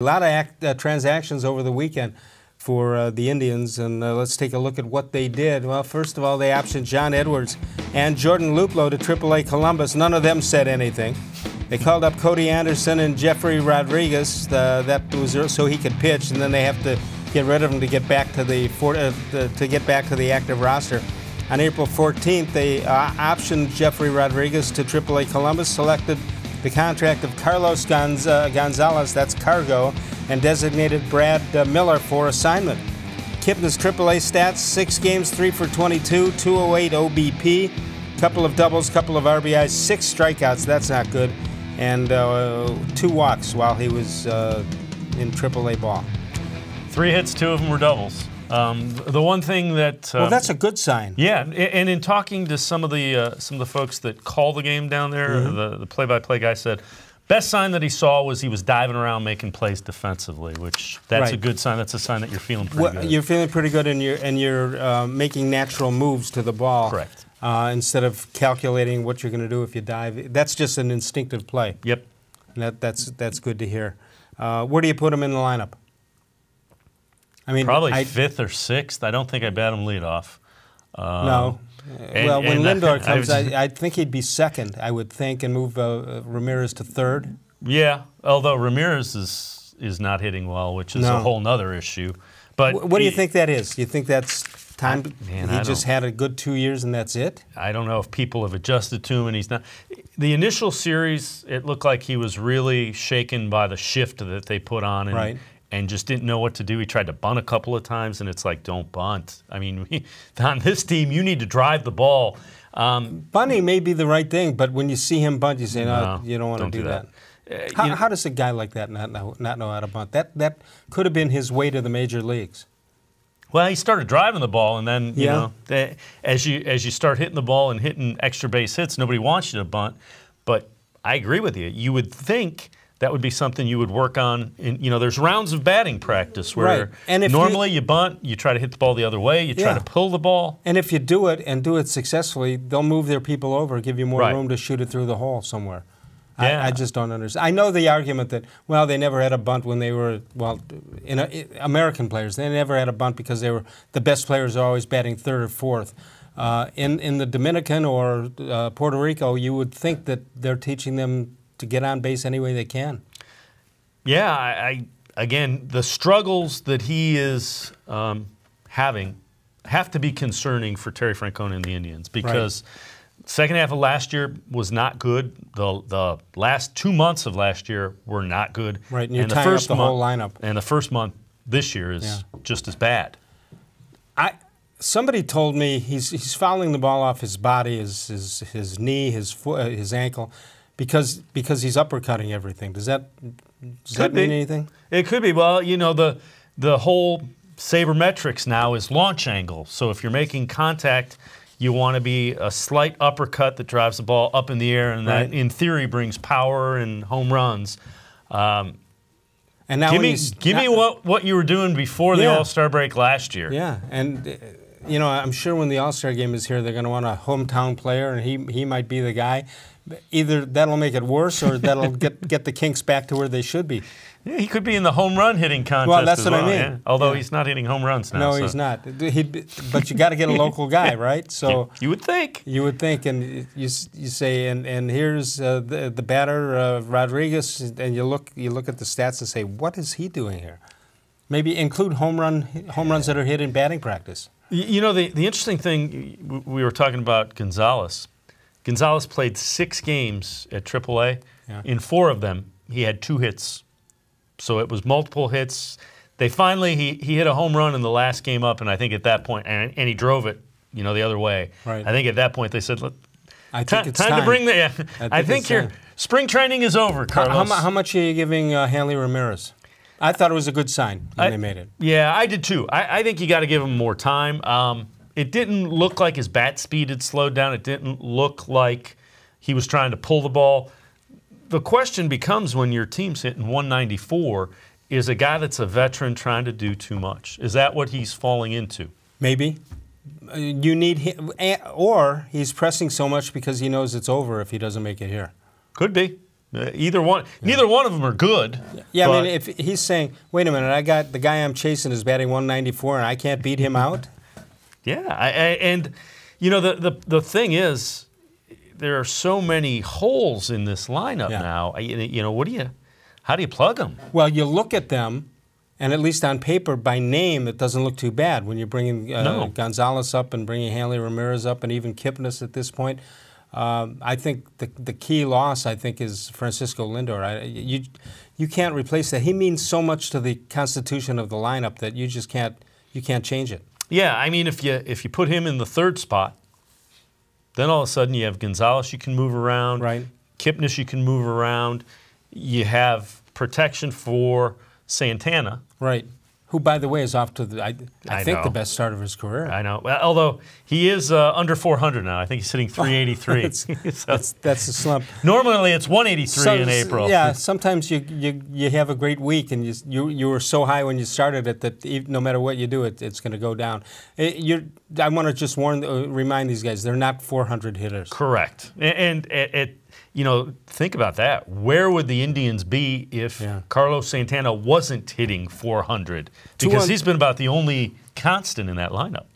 A lot of transactions over the weekend for the Indians, and let's take a look at what they did. Well, first of all, they optioned John Edwards and Jordan Luplow to AAA Columbus. None of them said anything. They called up Cody Anderson and Jeffrey Rodriguez. That was so he could pitch, and then they have to get rid of him to get back to the active roster. On April 14th, they optioned Jeffrey Rodriguez to AAA Columbus, selected the contract of Carlos Gonzalez, that's Cargo, and designated Brad Miller for assignment. Kipnis AAA stats: 6 games, 3 for 22, 208 OBP, couple of doubles, couple of RBIs, 6 strikeouts, that's not good, and 2 walks while he was in AAA ball. 3 hits, 2 of them were doubles. The one thing that well, that's a good sign. Yeah, and in talking to some of the folks that call the game down there, the play-by-play guy said best sign that he saw was he was diving around making plays defensively, which that's a good sign. That's a sign that you're feeling pretty good. You're feeling pretty good, and you're making natural moves to the ball. Correct. Instead of calculating what you're going to do if you dive. That's just an instinctive play. Yep. And that's good to hear. Where do you put him in the lineup? I mean, probably 5th or 6th. I don't think I bat him leadoff. No. Well, when Lindor comes, I think he'd be 2nd, I would think, and move Ramirez to 3rd. Yeah, although Ramirez is not hitting well, which is a whole nother issue. But what do you think that is? Do you think that's time? He just had a good 2 years and that's it? I don't know if people have adjusted to him and he's not. The initial series, it looked like he was really shaken by the shift that they put on. And, and just didn't know what to do. He tried to bunt a couple of times, and it's like, don't bunt. I mean, on this team, you need to drive the ball. Bunting may be the right thing, but when you see him bunt, you say, no, you don't want to do that. How does a guy like that not know how to bunt? That could have been his way to the major leagues. Well, he started driving the ball, and then you know, as you start hitting the ball and hitting extra base hits, nobody wants you to bunt. But I agree with you. You would think that would be something you would work on. There's rounds of batting practice where normally you bunt, you try to hit the ball the other way, you try to pull the ball. And if you do it and do it successfully, they'll move their people over, give you more room to shoot it through the hole somewhere. Yeah. I just don't understand. I know the argument that, well, they never had a bunt when they were, American players. They never had a bunt because they were the best players are always batting 3rd or 4th. In the Dominican or Puerto Rico, you would think that they're teaching them to get on base any way they can. Yeah, again, the struggles that he is having have to be concerning for Terry Francona and the Indians because second half of last year was not good. The last 2 months of last year were not good. Right, and you're tying up the whole lineup. And the first month this year is just as bad. Somebody told me he's fouling the ball off his body, his knee, his foot, his ankle, because he's uppercutting everything. Does that mean anything? It could be. Well, the whole sabermetrics now is launch angle. So if you're making contact, you want to be a slight uppercut that drives the ball up in the air, and that, in theory, brings power and home runs. And now give me what you were doing before the All-Star break last year. Yeah, and I'm sure when the All-Star game is here, they're going to want a hometown player, and he might be the guy. Either that'll make it worse, or that'll get the Kinks back to where they should be. Yeah, he could be in the home run hitting contest. Well, that's what I mean. Yeah. Although he's not hitting home runs now. No, he's not. But you got to get a local guy, right? So you would think. You would think, and you say, and here's the batter Rodriguez, and you look at the stats and say, what is he doing here? Maybe include home runs that are hit in batting practice. The interesting thing, we were talking about Gonzalez. Gonzalez played 6 games at AAA. Yeah. In 4 of them, he had 2 hits. So it was multiple hits. They finally, he hit a home run in the last game up, and I think at that point, and he drove it, the other way. Right. I think at that point they said, look, I think it's time to bring the. I think your spring training is over, Carlos. How much are you giving Hanley Ramirez? I thought it was a good sign when they made it. Yeah, I did too. I think you got to give him more time. It didn't look like his bat speed had slowed down. It didn't look like he was trying to pull the ball. The question becomes when your team's hitting 194, is a guy that's a veteran trying to do too much? Is that what he's falling into? Maybe. You need him, or he's pressing so much because he knows it's over if he doesn't make it here. Could be. Either one, neither one of them are good. Yeah, I mean, if he's saying, wait a minute, I got the guy I'm chasing is batting 194 and I can't beat him out. Yeah, and you know the thing is, there are so many holes in this lineup now. You know, how do you plug them? Well, you look at them, and at least on paper, by name, it doesn't look too bad when you're bringing Gonzalez up and bringing Hanley Ramirez up and even Kipnis at this point. I think the key loss, I think, is Francisco Lindor. You can't replace that. He means so much to the constitution of the lineup that you just can't change it. Yeah, I mean, if you put him in the third spot, then all of a sudden you have Gonzalez you can move around. Right. Kipnis you can move around. You have protection for Santana. Right. Who, by the way, is off to I think the best start of his career. I know. Well, although he is under 400 now. I think he's hitting 383. That's a slump. Normally it's 183 in April. Yeah. Sometimes you have a great week and you were so high when you started it that no matter what you do, it's going to go down. I want to just remind these guys, they're not 400 hitters. Correct. And you know, think about that. Where would the Indians be if Carlos Santana wasn't hitting 400? Because he's been about the only constant in that lineup.